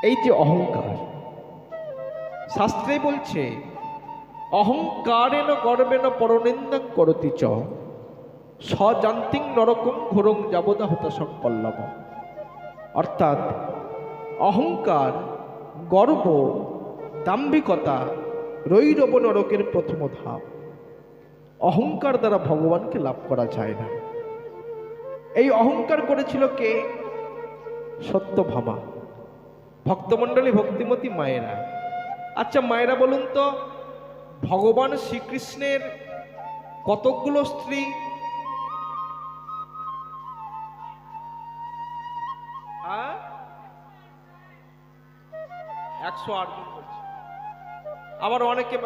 এই যে অহংকার, শাস্ত্রে বলছে অহংকারেণ গর্বেণ পরনিন্দাং করতি চ স্বজান্তিং নরকং ঘোরং যাবদা হতাশং পল্লব। অর্থাৎ অহংকার, গর্ব, দাম্ভিকতা রৈরব নরকের প্রথম ধাপ। অহংকার দ্বারা ভগবানকে লাভ করা যায় না। এই অহংকার করেছিল কে? সত্যভামা। ভক্তমণ্ডলী, ভক্তিমতী মায়েরা। আচ্ছা মায়েরা বলুন তো, ভগবান শ্রীকৃষ্ণের কতকগুলো স্ত্রী? 108 জন বলছে। আবার অনেকে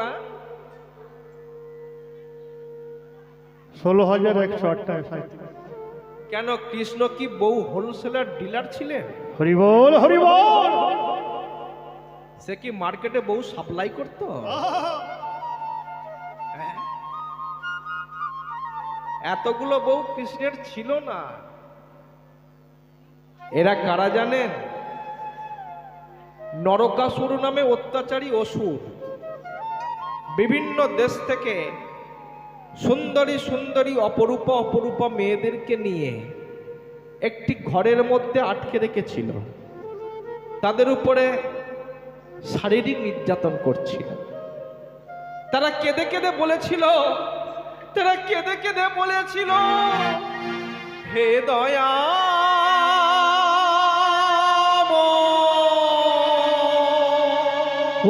16,108 কেন? কৃষ্ণ কি বউ হোলসেলার ডিলার ছিলেন? হরিবল হরিবল। সে কি মার্কেটে বউ সাপ্লাই করতো? এতগুলো বউ কৃষ্ণের ছিল না। এরা কারা জানেন? নরকাসুর নামে অত্যাচারী অসুর বিভিন্ন দেশ থেকে সুন্দরী সুন্দরী অপরূপা অপরূপা মেয়েদেরকে নিয়ে একটি ঘরের মধ্যে আটকে রেখেছিল। তাদের উপরে শারীরিক নির্যাতন করছিল। তারা কেঁদে কেঁদে বলেছিল, হে দয়া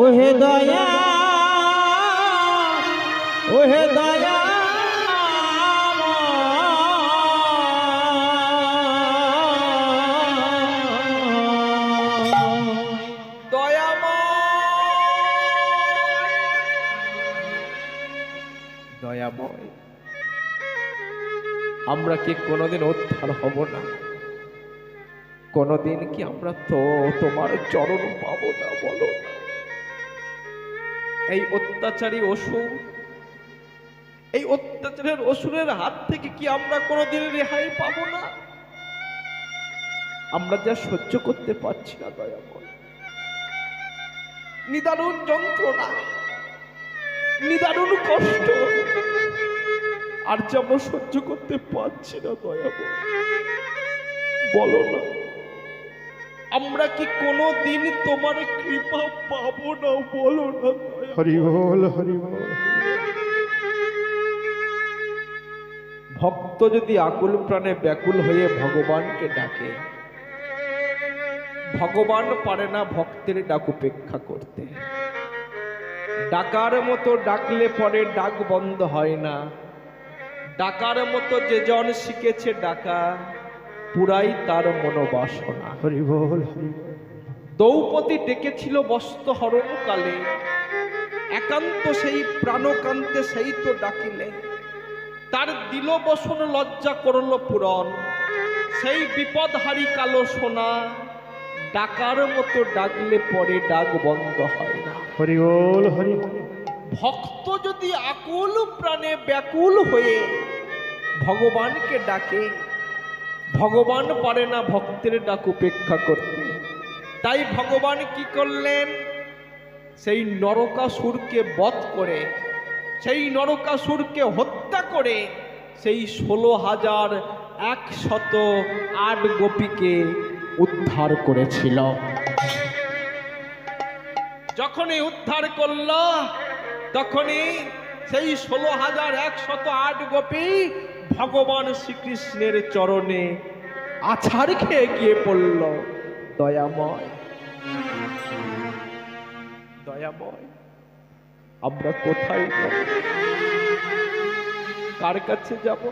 ওহে দয়া, ওহে দয়া, দয়াময়, আমরা কি কোনোদিন উদ্ধার হব না? কোনোদিন কি আমরা তো তোমার চরণ পাবো না? বলো না। এই অত্যাচারী অসুর, এই অত্যাচারের অসুরের হাত থেকে কি আমরা কোনোদিন রেহাই পাবো না? আমরা যা সহ্য করতে পারছি না দয়াময়, নিদারুণ যন্ত্রণা, নিদারুণ কষ্ট, আর যে আমরা সহ্য করতে পারছি না দয়াময়, বলো না। আমরা কি কোনোদিন তোমার কৃপা পাবো না? বলো না। হরিবল হরিবল। ভক্ত যদি আকুল প্রাণে ব্যাকুল হয়ে ভগবানকে ডাকে, ভগবান পারে না ভক্তের ডাক উপেক্ষা করতে। ডাকার মতো ডাকলে পরে ডাক বন্ধ হয় না। ডাকার মতো যে জন শিখেছে ডাকা, পুরাই তার মনোবাসনা। হরিবল। দ্রৌপদী ডেকেছিল বস্ত্র হরণ কালে, একান্ত সেই প্রাণকান্তে সেই তো ডাকিলে, তার দিল বসন লজ্জা করল পূরণ। সেই বিপদহারী কালো সোনা, ডাকার মতো ডাকলে পরে ডাক বন্ধ হয় না। হরিবল হরিবল। ভক্ত যদি আকুল প্রাণে ব্যাকুল হয়ে ভগবানকে ডাকে, ভগবান পারে না ভক্তের ডাক উপেক্ষা করতে। তাই ভগবান কি করলেন? সেই নরকাসুরকে বধ করে, সেই নরকাসুরকে হত্যা করে, সেই 16,108 গোপীকে উদ্ধার করেছিল। যখনই উদ্ধার করল, তখনই সেই 16,108 গোপী ভগবান শ্রীকৃষ্ণের চরণে আছাড় খেয়ে গিয়ে পড়ল। দয়াময়, দয়াময়, আমরা কোথায় যাব? কার কাছে যাব?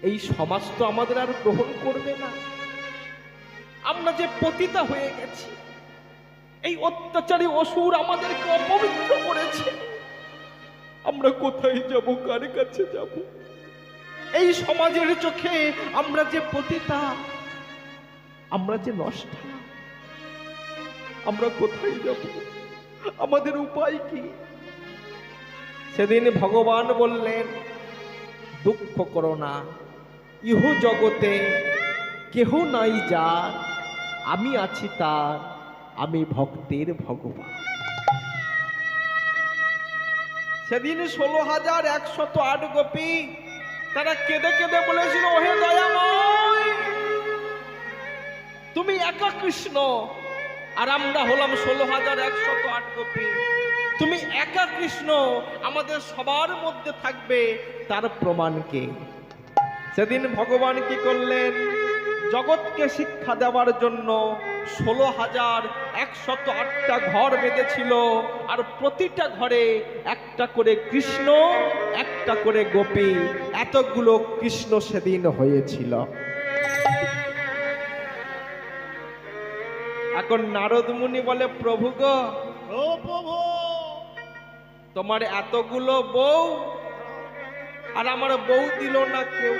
এই সমাজ তো আমাদের আর গ্রহণ করবে না। আমরা যে পতিতা হয়ে গেছি, এই অত্যাচারী অসুর আমাদেরকে অপবিত্র করেছে। আমরা কোথায় যাব? কার কাছে যাব? এই সমাজের চোখে আমরা যে পতিতা, আমরা যে নষ্ট, আমরা কোথায় যাব? আমাদের উপায় কি? সেদিন ভগবান বললেন, দুঃখ করো না, ইহ জগতে কেহ নাই যার আমি আছি তার, আমি ভক্তের ভগবান। সেদিন 16,108 গোপী তারা কেঁদে কেঁদে বলেছিল, ওহে দয়াময়, তুমি একা কৃষ্ণ, আর আমরা হলাম 16,108 গোপী। তুমি একা কৃষ্ণ, আমাদের সবার মধ্যে থাকবে, তার প্রমাণ কে? সেদিন ভগবান কি করলেন? জগৎকে শিক্ষা দেওয়ার জন্য 16,108টা ঘর বেঁধেছিল, আর প্রতিটা ঘরে একটা করে কৃষ্ণ, একটা করে গোপী, এতগুলো কৃষ্ণ সেদিন হয়েছিল। এখন নারদ মুনি বলে, প্রভু গো, ও প্রভু, তোমার এতগুলো বউ, আর আমার বউ দিল না কেউ।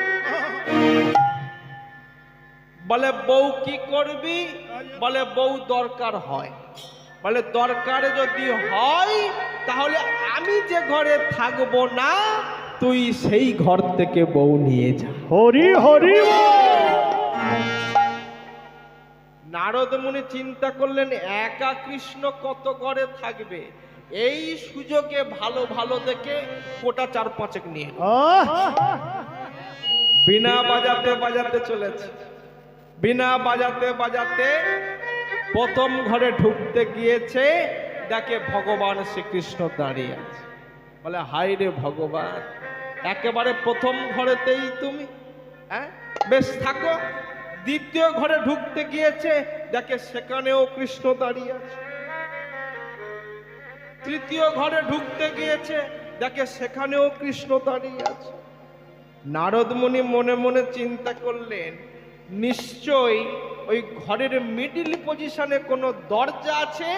বলে বউ কি করবি? বলে বউ দরকার হয়। বলে দরকার যদি হয় তাহলে আমি যে ঘরে থাকবো না, তুই সেই ঘর থেকে বউ নিয়ে যা। হরি হরি নারদ মুনি চিন্তা করলেন, একা কৃষ্ণ কত ঘরে থাকবে, এই সুযোগে ভালো ভালো দেখে কোটা 4-5 নিয়ে বিনা বাজাতে বাজাতে চলেছে। বিনা বাজাতে বাজাতে প্রথম ঘরে ঢুকতে গিয়েছে, দেখে ভগবান শ্রীকৃষ্ণ দাঁড়িয়ে আছে। বলে হায় রে ভগবান, একেবারে প্রথম ঘরেতেই তুমি, হ্যাঁ বেশ থাকো। দ্বিতীয় ঘরে ঢুকতে গিয়েছে, দেখে সেখানেও কৃষ্ণ দাঁড়িয়ে আছে। তৃতীয় ঘরে ঢুকতে গিয়েছে, দেখে সেখানেও কৃষ্ণ দাঁড়িয়ে আছে। নারদ মুনি মনে মনে চিন্তা করলেন, নিশ্চয়ই ওই ঘরের মিডিল পজিশনে কোনো দরজা আছে,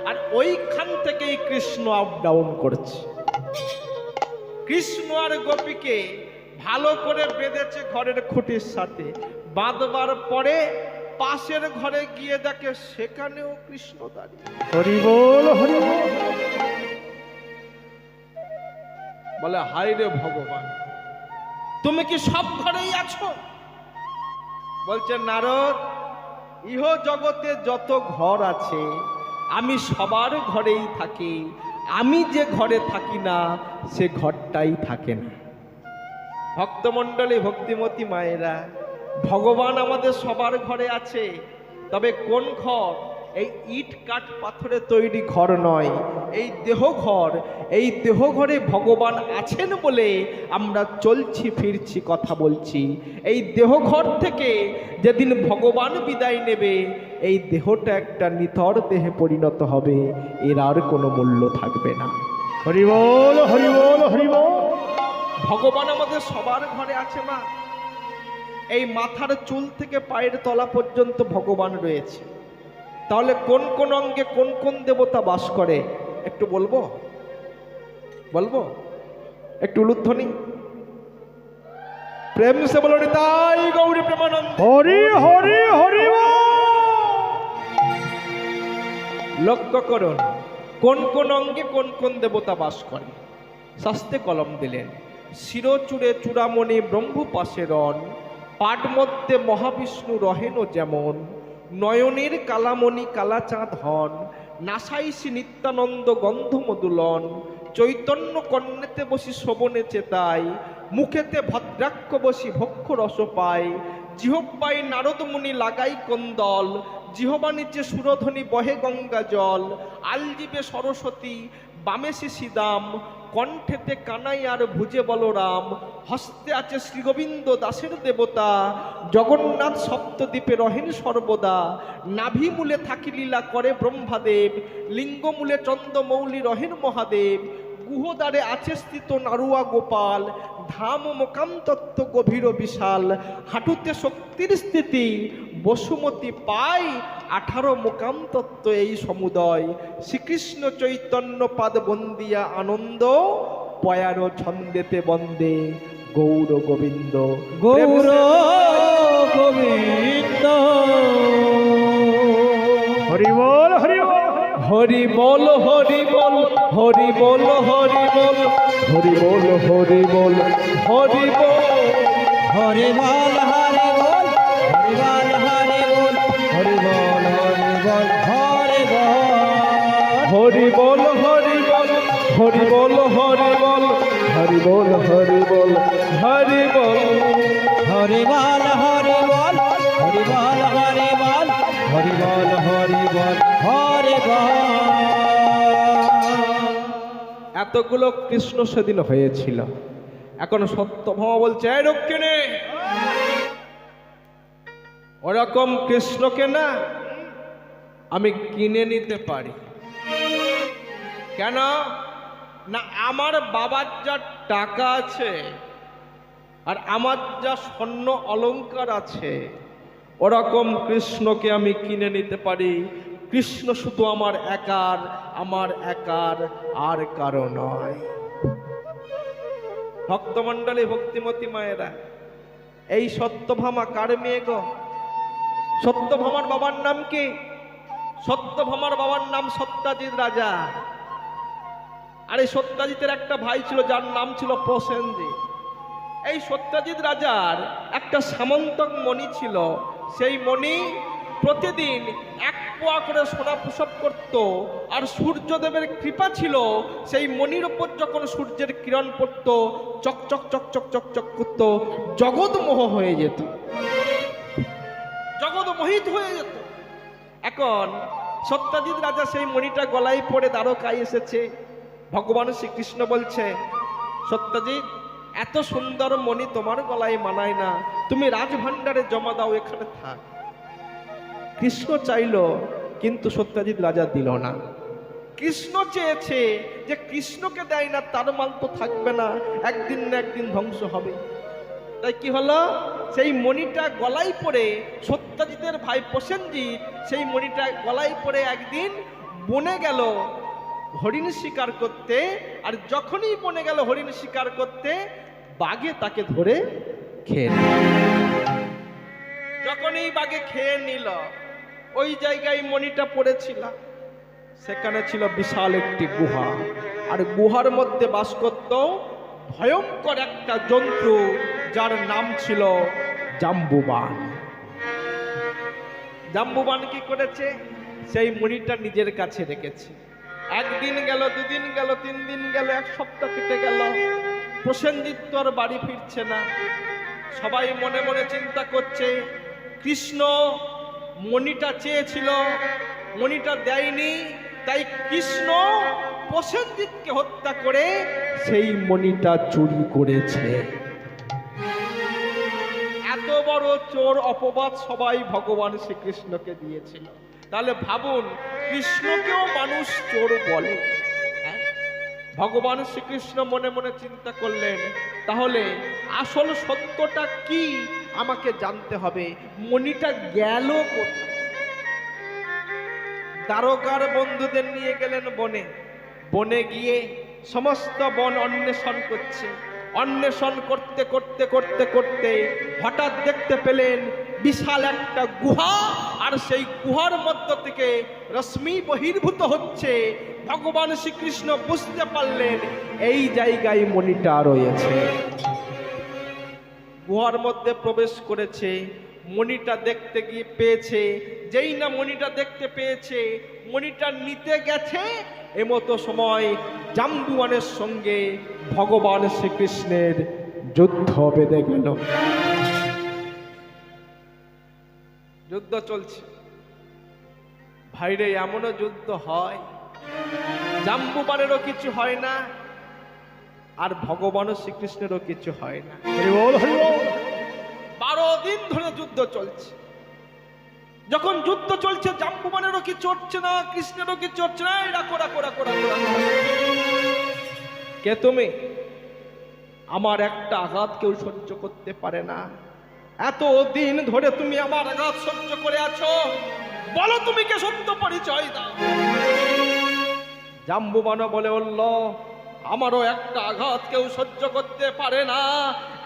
আর ওইখান থেকেই কৃষ্ণ আপ ডাউন করছে। কৃষ্ণ আর গোপীকে ভালো করে বেঁধেছে ঘরের খুঁটির সাথে। বাঁধবার পরে পাশের ঘরে গিয়ে দেখে সেখানেও কৃষ্ণ দাঁড়িয়ে। হরি বল হরি বল। বলে হায় রে ভগবান, তুমি কি সব ঘরেই আছো? বলছে নারদ, ইহ জগতে যত ঘর আছে আমি সবার ঘরেই থাকি, আমি যে ঘরে থাকি না সে ঘরটাই থাকে না। ভক্তমণ্ডলী, ভক্তিমতী মায়েরা, ভগবান আমাদের সবার ঘরে আছে, তবে কোন ঘর? এই ইট কাঠ পাথরে তৈরি ঘর নয়, এই দেহ ঘর। এই দেহ ঘরে ভগবান আছেন বলে আমরা চলছি ফিরছি, কথা বলছি। এই দেহ ঘর থেকে যেদিন ভগবান বিদায় নেবে, এই দেহটা একটা নিথর দেহে পরিণত হবে, এর আর কোনো মূল্য থাকবে না। হরি বল হরি বল হরি বল। ভগবান আমাদের সবার ঘরে আছে মা। এই মাথার চুল থেকে পায়ের তলা পর্যন্ত ভগবান রয়েছে। তাহলে কোন কোন অঙ্গে কোন কোন দেবতা বাস করে একটু বলবো? বলবো একটু উলুধ্বনি প্রেম সে বলো, তাই গৌরী প্রেমানন্দ। হরি হরি হরি বল। লক্ষ্য করুন কোন কোন অঙ্গে কোন কোন দেবতা বাস করে। শাস্তে কলম দিলেন, শিরচূড়ে চূড়ামণি ব্রহ্ম পাশে রন, পাট মধ্যে মহাবিষ্ণু রহেন যেমন, নয়নের কালামণি কালাচাঁদ হন, নাসাইসি নিত্যানন্দ গন্ধ মধুলন, চৈতন্য কর্ণেতে বসি শোভনে চেতাই, মুখেতে ভদ্রাক্ষ বসি ভক্ষ রস পায়, জিহ্বায় নারদ মুনি লাগাই কন্দল, জিহবা নিচে সুরধ্বনি বহে গঙ্গা জল, আলজিবে সরস্বতী বামে শিশিদাম, কণ্ঠেতে কানাই আর ভুজে বলরাম, হস্তে আছে শ্রীগোবিন্দ দাসের দেবতা, জগন্নাথ সপ্তদ্বীপে রহেন সর্বদা, নাভি মূলে থাকি লীলা করে ব্রহ্মাদেব, লিঙ্গমূলে চন্দ্রমৌলি রহেন মহাদেব, গুহদ্বারে আছে স্থিত নারুয়া গোপাল, ধাম মোকাম তত্ত্ব গভীর বিশাল, হাঁটুতে শক্তির স্থিতি বসুমতী পাই, 18 মোকাম তত্ত্ব এই সমুদয়, শ্রীকৃষ্ণ চৈতন্য পাদ বন্দিয়া আনন্দ, পয়ার ছন্দেতে বন্দে গৌর গোবিন্দ। গৌর গোবিন্দ। হরি বল হরি বল। হরি বল হরি বল হরি বল হরি বল হরি বল হরি বল হরি বল। হরি বল হরি বল হরি বল হরি বল হরি বল হরি বল হরি বল হরি বল হরি বল হরি বল হরি বল হরি বল হরি বল হরি বল হরি বল হরি বল হরি বল হরি বল হরি বল। এতগুলো কৃষ্ণ সেদিন হয়েছিল। এখন সত্যভামা বলছে, এই রক্ষিণী, ওরকম কৃষ্ণকে না আমি কিনে নিতে পারি। কেন না, আমার বাবার যা টাকা আছে আর আমার যা স্বর্ণ অলংকার আছে, ওরকম কৃষ্ণকে আমি কিনে নিতে পারি। কৃষ্ণ শুধু আমার একার, আর কারো নয়। ভক্তমণ্ডলী, ভক্তিমতী মায়েরা, এই সত্যভামা কার মেয়ে গো? সত্যভামার বাবার নাম কি? সত্যভামার বাবার নাম সত্যাজিৎ রাজা। আর এই সত্যাজিতের একটা ভাই ছিল যার নাম ছিল প্রসেনজিৎ। এই সত্যাজিৎ রাজার একটা সামন্তক মণি ছিল। সেই মণি প্রতিদিন 1 পোয়া করে সোনা প্রসব করত। আর সূর্যদেবের কৃপা ছিল, সেই মণির উপর যখন সূর্যের কিরণ পড়তো, চকচক চকচক চকচক করত, জগৎমোহ হয়ে যেত, জগৎমোহিত হয়ে যেত। এখন সত্যাজিৎ রাজা সেই মণিটা গলায় পড়ে দ্বারকায় এসেছে। ভগবান শ্রীকৃষ্ণ বলছে, সত্যাজিৎ, এত সুন্দর মণি তোমার গলায় মানায় না, তুমি রাজভাণ্ডারে জমা দাও, এখানে থাক। কৃষ্ণ চাইল, কিন্তু সত্যাজিৎ রাজা দিল না। কৃষ্ণ চেয়েছে যে কৃষ্ণকে দেয় না, তার মাল তো থাকবে না, একদিন না একদিন ধ্বংস হবে। তাই কি হলো, সেই মণিটা গলায় পড়ে সত্যাজিতের ভাই প্রসেনজিৎ সেই মণিটা গলায় পড়ে একদিন বনে গেল হরিণ শিকার করতে। আর যখনই বনে গেল হরিণ শিকার করতে, বাঘে তাকে ধরে খেয়ে নিল। যখনই বাঘে খেয়ে নিল, ওই জায়গায় মণিটা পড়েছিল, সেখানে ছিল বিশাল একটি গুহা। আর গুহার মধ্যে বাস করত ভয়ঙ্কর একটা জন্তু, যার নাম ছিল জাম্বুবান। জাম্বুবান কি করেছে, সেই মণিটা নিজের কাছে রেখেছে। একদিন গেল, 2 দিন গেল, 3 দিন গেল, 1 সপ্তাহ কেটে গেল। প্রসেনজিৎ তো আর বাড়ি ফিরছে না। সবাই মনে মনে চিন্তা করছে, কৃষ্ণ মণিটা চেয়েছিল, মণিটা দেয়নি, তাই কৃষ্ণ প্রসেনজিৎকে হত্যা করে সেই মণিটা চুরি করেছে। এত বড় চোর অপবাদ সবাই ভগবান শ্রীকৃষ্ণকে দিয়েছিল। তাহলে ভাবুন, কৃষ্ণকেও মানুষ চোর বলে। ভগবান শ্রীকৃষ্ণ মনে মনে চিন্তা করলেন, তাহলে আসল সত্যটা কি আমাকে জানতে হবে। মণিটা গেল কোথায়? দ্বারকার বন্ধুদের নিয়ে গেলেন বনে। বনে গিয়ে সমস্ত বন অন্বেষণ করছে। অন্বেষণ করতে করতে করতে করতে হঠাৎ দেখতে পেলেন বিশাল একটা গুহা। আর সেই গুহার মধ্য থেকে রশ্মি বহির্ভূত হচ্ছে। ভগবান শ্রীকৃষ্ণ বুঝতে পারলেন এই জায়গায় মণিটা রয়েছে। গুহার মধ্যে প্রবেশ করেছে, মণিটা দেখতে গিয়ে পেয়েছে। যেই না মণিটা দেখতে পেয়েছে, মণিটা নিতে গেছে, এমতো সময় জাম্বুয়ানের সঙ্গে ভগবান শ্রীকৃষ্ণের যুদ্ধ বেঁধে গেল। যুদ্ধ চলছে। ভাইরে, এমনও যুদ্ধ হয়, জাম্বুবানেরও কিছু হয় না, আর ভগবান শ্রীকৃষ্ণেরও কিছু হয় না। হরি বল হরি বল। 12 দিন ধরে যুদ্ধ চলছে। যখন যুদ্ধ চলছে, জাম্বুবানেরও কিছু হচ্ছে না, কৃষ্ণেরও কিছু হচ্ছে না। রাখো রাখো রাখো রাখো রাখো। কে তুমি? আমার একটা আঘাত কেউ সহ্য করতে পারে না। এত দিন ধরে তুমি আমার আঘাত সহ্য করে আছো, বলো তুমি কে, সত্য পরিচয় দাও। জাম্বুবান বলে উঠল, আমারও একটা আঘাত কেউ সহ্য করতে পারে না।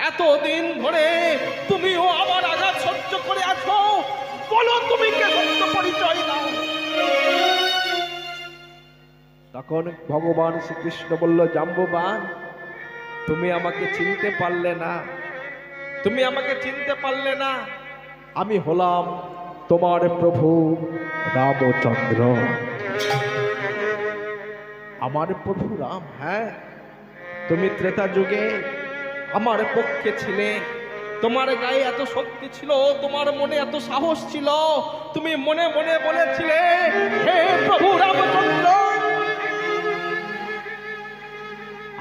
এতদিন ধরে তুমিও আমার আঘাত সহ্য করে আছো, বলো তুমি কে, সত্য পরিচয় দাও। তখন ভগবান শ্রীকৃষ্ণ বলল, জাম্বুবান, তুমি আমাকে চিনতে পারলে না, তুমি আমাকে চিনতে পারলে না। আমি হলাম তোমার প্রভু রামচন্দ্র। আমার প্রভু রাম, হ্যাঁ, তুমি ত্রেতা যুগে আমার পক্ষে ছিলে, তোমার গায়ে এত শক্তি ছিল, তোমার মনে এত সাহস ছিল, তুমি মনে মনে বলেছিলে, হে প্রভু রামচন্দ্র,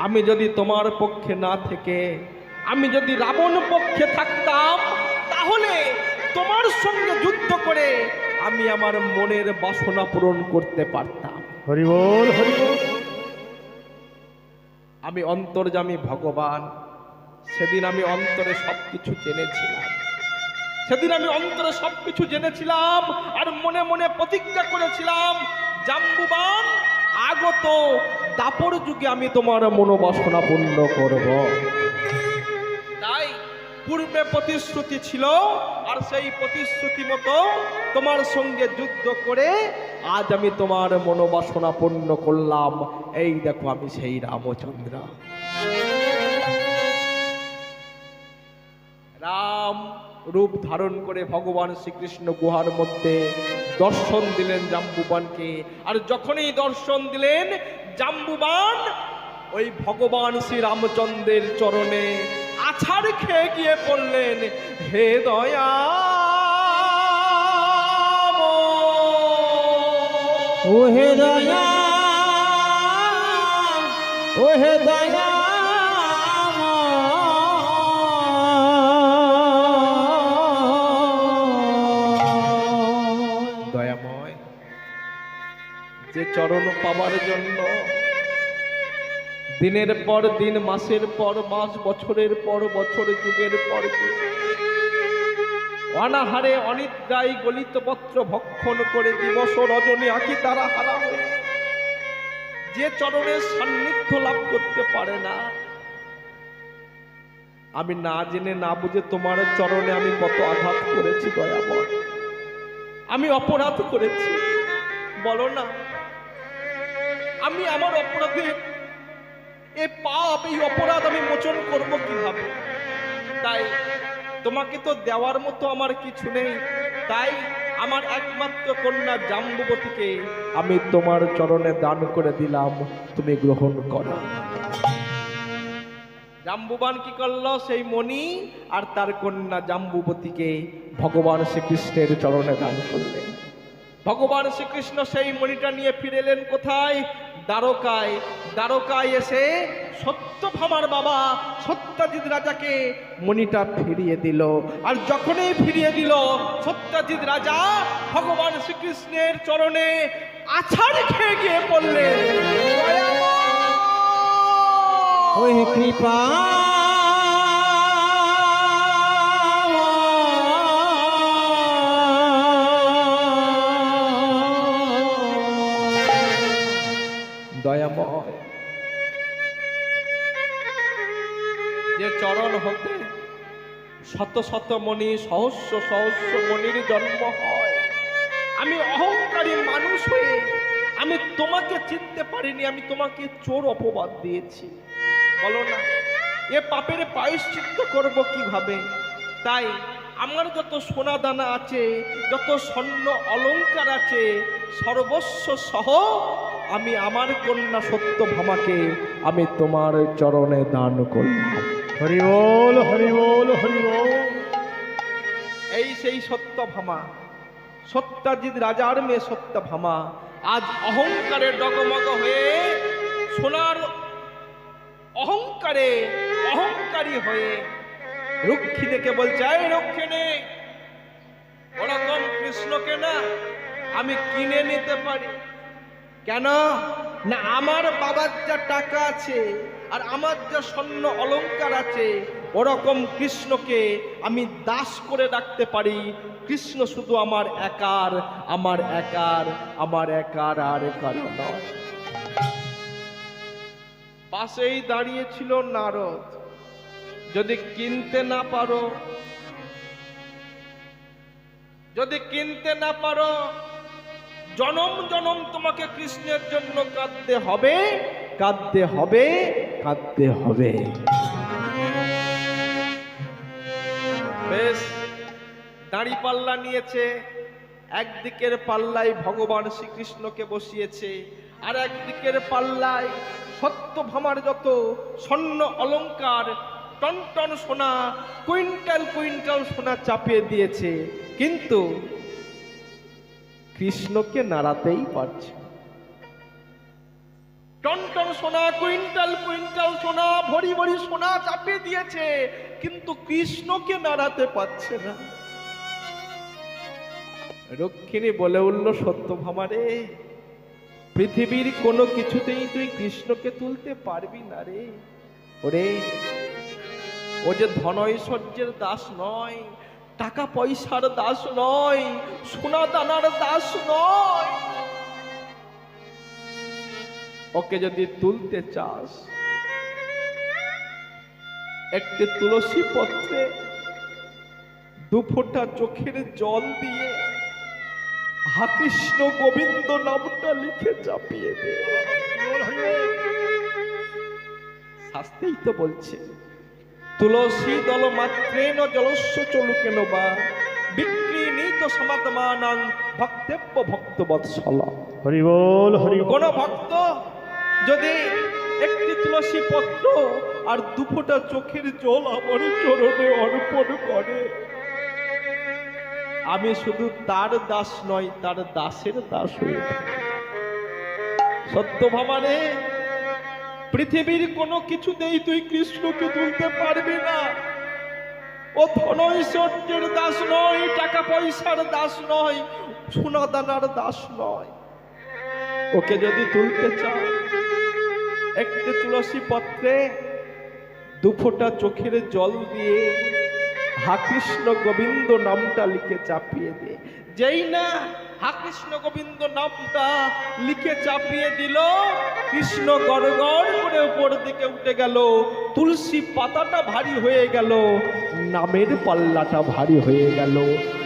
আমি যদি তোমার পক্ষে না থেকে আমি যদি রাবণ পক্ষে থাকতাম, তাহলে তোমার সঙ্গে যুদ্ধ করে আমি আমার মনের বাসনা পূরণ করতে পারতাম। হরি বল, হরি বল। আমি অন্তর্যামী ভগবান, সেদিন আমি অন্তরে সবকিছু জেনেছিলাম, সেদিন আমি অন্তরে সবকিছু জেনেছিলাম, আর মনে মনে প্রতিজ্ঞা করেছিলাম, জাম্বুবান আগত দাপর যুগে আমি তোমার মনোবাসনা পূর্ণ করব। তাই পূর্বে প্রতিশ্রুতি ছিল, আর সেই প্রতিশ্রুতি মতো তোমার সঙ্গে যুদ্ধ করে আজ আমি তোমার মনোবাসনা পূর্ণ করলাম। এই দেখো আমি সেই রামচন্দ্র। রাম রূপ ধারণ করে ভগবান শ্রীকৃষ্ণ গুহার মধ্যে দর্শন দিলেন জাম্বুবানকে, আর যখনই দর্শন দিলেন জাম্বুবান ওই ভগবান শ্রী রামচন্দ্রের চরণে আছাড় খেয়ে গিয়ে পড়লেন, হে দয়া ও হে দয়া, ও হে দয়া, দয়াময়, যে চরণ পাবার জন্য দিনের পর দিন, মাসের পর মাস, বছরের পর বছর, যুগের পর যুগ অনাহারে অনিদ্রায় গলিত পত্র ভক্ষণ করে দিবস রজনী আঁকি তারা হারা হয়ে যে চরণের সান্নিধ্য লাভ করতে পারে না, আমি না জেনে না বুঝে তোমার চরণে আমি কত আঘাত করেছি দয়াময়, আমি অপরাধ করেছি, বলো না আমি আমার অপরাধের এই পাপ, এই অপরাধ আমি মোচন করব কিভাবে? তাই তোমাকে তো দেওয়ার মতো আমার কিছু নেই, তাই আমার একমাত্র কন্যা জাম্বুবতীকে আমি তোমার চরণে দান করে দিলাম, তুমি গ্রহণ করো। জাম্বুবান কি করলো? সেই মণি আর তার কন্যা জাম্বুবতীকে ভগবান শ্রীকৃষ্ণের চরণে দান করলেন। ভগবান শ্রীকৃষ্ণ সেই মণিটা নিয়ে ফিরে এলেন কোথায়? দ্বারকায়। দ্বারকায় এসে সত্যভামার বাবা সত্যজিৎ রাজাকে মণিটা ফিরিয়ে দিল। আর যখনই ফিরিয়ে দিল, সত্যজিৎ রাজা ভগবান শ্রীকৃষ্ণের চরণে আছাড় খেয়ে গিয়ে পড়লেন, ও হে কৃপা, দয়াময়, যে চরণ হতে শত শত মণি, সহস্র সহস্র মণির জন্ম হয়, আমি অহংকারী মানুষ হয়ে আমি তোমাকে চিনতে পারিনি, আমি তোমাকে চোর অপবাদ দিয়েছি, বলো না এ পাপের প্রায়শ্চিত্ত করব কিভাবে? তাই আমার যত সোনা দানা আছে, যত স্বর্ণ অলংকার আছে, সর্বস্ব সহ আমি আমার কন্যা সত্যভামাকে আমি তোমার চরণে দান করলাম। হরি বল, হরি বল, হরি বল। এই সেই সত্যভামা, সত্যজিৎ রাজার মেয়ে সত্যভামা আজ অহংকারে ডগমগ হয়ে, সোনার অহংকারে অহংকারী হয়ে রক্ষিণীকে বলছে, এই রক্ষিণী, ওরকম কৃষ্ণকে না আমি কিনে নিতে পারি। কেন না? আমার বাবার যা টাকা আছে আর আমার যা স্বর্ণ অলংকার আছে, ওরকম কৃষ্ণকে আমি দাস করে রাখতে পারি। কৃষ্ণ শুধু আমার একার, আমার একার, আমার একার, আর কারো নয়। পাশেই দাঁড়িয়েছিল নারদ। যদি কিনতে না পারো, যদি কিনতে না পারো, জনম জনম তোমাকে কৃষ্ণের জন্য কাঁদতে হবে, কাঁদতে হবে, কাঁদতে হবে। বেশ, দাঁড়িপাল্লা নিয়েছে, একদিকের পাল্লায় ভগবান শ্রীকৃষ্ণকে বসিয়েছে, আর একদিকের পাল্লায় সত্যভামার যত স্বর্ণ অলংকার, টন টন সোনা, কুইন্টাল কুইন্টাল সোনা চাপিয়ে দিয়েছে, কিন্তু কৃষ্ণকে নাড়াতেই পারছে না। টন টন সোনা, কুইন্টাল কুইন্টাল সোনা, ভরি ভরি সোনা চাপিয়ে দিয়েছে, কিন্তু কৃষ্ণকে নাড়াতে পারছে না। রক্ষিণী বলে উঠল, সত্যভামা রে, পৃথিবীর কোনো কিছুতেই তুই কৃষ্ণকে তুলতে পারবি না রে। ওরে, ও যে ধন ঐশ্বর্যের দাস নয়, টাকা পয়সার দাস নয়, সোনা দানার দাস নয়। ওকে যদি তুলতে চাস, একটি তুলসী পত্রে 2 ফোঁটা চোখের জল দিয়ে হা কৃষ্ণ গোবিন্দ নামটা লিখে চাপিয়ে দে। শাস্ত্রেই তো বলছে, তুলসী দল মাত্রেন জলস্য চলুকেন বা বিক্রিণীত সমাত্মানাং ভক্তেব্য ভক্তবৎসল। হরি বল, হরি বল। কোন ভক্ত যদি একটি তুলসী পত্র আর 2 ফোঁটা চোখের জল আমার চরণে অর্পণ করে, আমি শুধু তার দাস নয়, তার দাসের দাস হয়ে থাকি। সত্যভামা রে, পৃথিবীর কোনো কিছুতেই তুই কৃষ্ণকে তুলতে পারবি না। ও ধন ঐশ্বর্যের দাস নয়, টাকা পয়সার দাস নয়, সোনা দানার দাস নয়। ওকে যদি তুলতে চাও, একটি তুলসী পত্রে 2 ফোঁটা চোখের জল দিয়ে হা কৃষ্ণ গোবিন্দ নামটা লিখে চাপিয়ে দে। যেই না হা কৃষ্ণ গোবিন্দ নামটা লিখে চাপিয়ে দিল, কৃষ্ণ গড় গড় করে উপর দিকে উঠে গেল, তুলসী পাতাটা ভারী হয়ে গেল, নামের পাল্লাটা ভারী হয়ে গেল।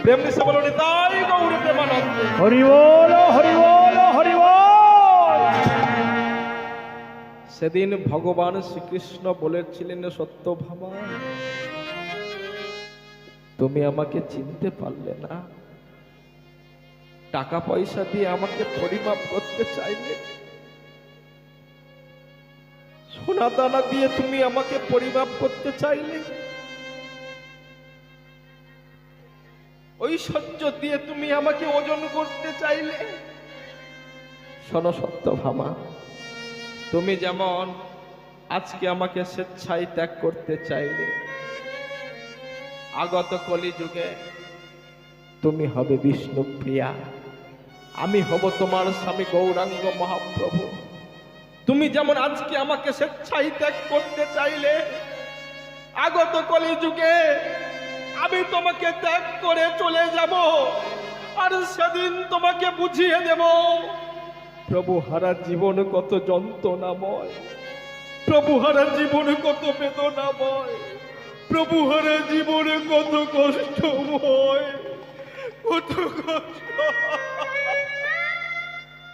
প্রেম সে বলো তাই গৌর প্রেমানন্দ। হরি বল, হরি বল, হরি বল। সেদিন ভগবান শ্রীকৃষ্ণ বলেছিলেন, সত্যভামা, তুমি আমাকে চিনতে পারলে না, টাকা পয়সা দিয়ে আমাকে পরিমাপ করতে চাইলে, সোনা দানা দিয়ে তুমি আমাকে পরিমাপ করতে চাইলে, ঐশ্বর্য দিয়ে তুমি আমাকে ওজন করতে চাইলে। শোনো সত্যভামা, তুমি যেমন আজকে আমাকে স্বেচ্ছায় ত্যাগ করতে চাইলে, আগত কলিযুগে তুমি হবে বিষ্ণুপ্রিয়া, আমি হব তোমার স্বামী গৌরাঙ্গ মহাপ্রভু। তুমি যেমন আজকে আমাকে স্বেচ্ছায় ত্যাগ করতে চাইলে, আগত কলিযুগে আমি তোমাকে ত্যাগ করে চলে যাব, আর সেদিন তোমাকে বুঝিয়ে দেব প্রভু হারা জীবন কত যন্ত্রণাময়, প্রভু হারা জীবন কত বেদনাময়, প্রভু হারা জীবনে কত কষ্টময়, কত কষ্ট।